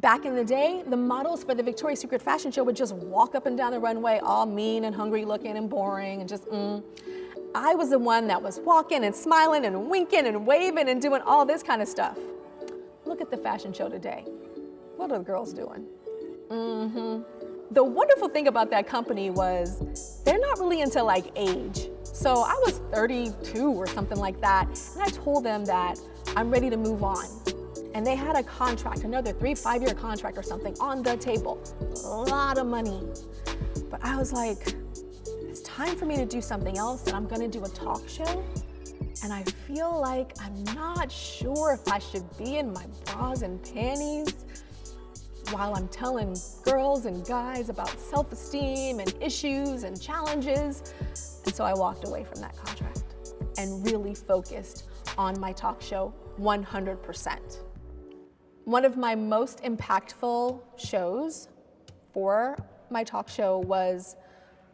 Back in the day, the models for the Victoria's Secret fashion show would just walk up and down the runway all mean and hungry looking and boring and just, I was the one that was walking and smiling and winking and waving and doing all this kind of stuff. Look at the fashion show today. What are the girls doing? The wonderful thing about that company was they're not really into like age. So I was 32 or something like that, and I told them that I'm ready to move on. And they had a contract, another 3-5-year contract or something on the table. A lot of money. But I was like, it's time for me to do something else, and I'm gonna do a talk show. And I feel like I'm not sure if I should be in my bras and panties while I'm telling girls and guys about self-esteem and issues and challenges. And so I walked away from that contract and really focused on my talk show 100%. One of my most impactful shows for my talk show was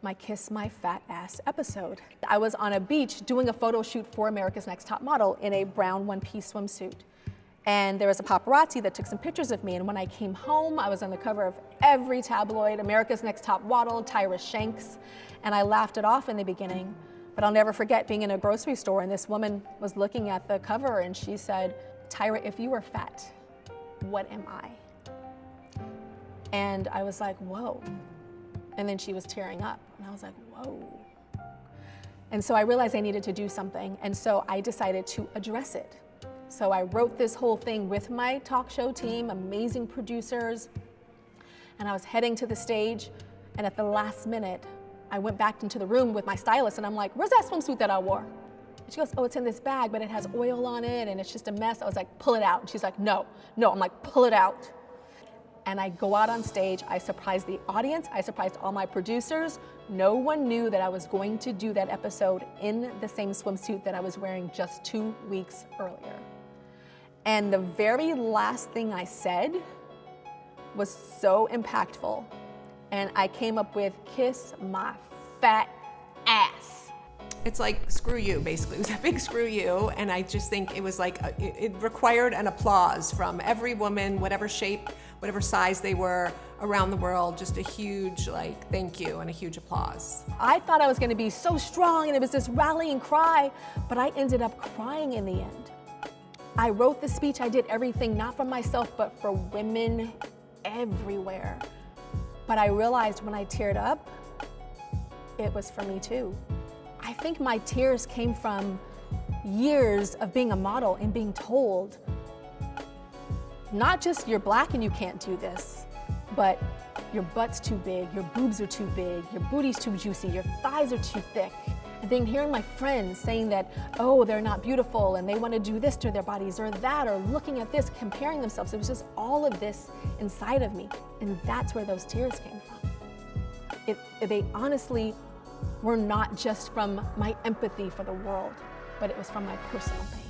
my Kiss My Fat Ass episode. I was on a beach doing a photo shoot for America's Next Top Model in a brown one-piece swimsuit. And there was a paparazzi that took some pictures of me. And when I came home, I was on the cover of every tabloid, America's Next Top Model, Tyra Shanks. And I laughed it off in the beginning. But I'll never forget being in a grocery store and this woman was looking at the cover and she said, "Tyra, if you were fat, what am I?" And I was like, whoa. And then she was tearing up and I was like, whoa. And so I realized I needed to do something. And so I decided to address it. So I wrote this whole thing with my talk show team, amazing producers. And I was heading to the stage. And at the last minute, I went back into the room with my stylist and I'm like, "Where's that swimsuit that I wore?" And she goes, "Oh, it's in this bag, but it has oil on it and it's just a mess." I was like, "Pull it out." And she's like, no. I'm like, "Pull it out." And I go out on stage, I surprised the audience, I surprised all my producers. No one knew that I was going to do that episode in the same swimsuit that I was wearing just 2 weeks earlier. And the very last thing I said was so impactful. And I came up with "Kiss My Fat Ass." It's like, screw you, basically. It was a big screw you, and I just think it was like, it required an applause from every woman, whatever shape, whatever size they were around the world, just a huge like, thank you and a huge applause. I thought I was gonna be so strong and it was this rallying cry, but I ended up crying in the end. I wrote the speech, I did everything, not for myself, but for women everywhere. But I realized when I teared up, it was for me too. I think my tears came from years of being a model and being told, not just you're black and you can't do this, but your butt's too big, your boobs are too big, your booty's too juicy, your thighs are too thick. And then hearing my friends saying that, oh, they're not beautiful and they want to do this to their bodies or that, or looking at this, comparing themselves. It was just all of this inside of me. And that's where those tears came from. They honestly were not just from my empathy for the world, but it was from my personal pain.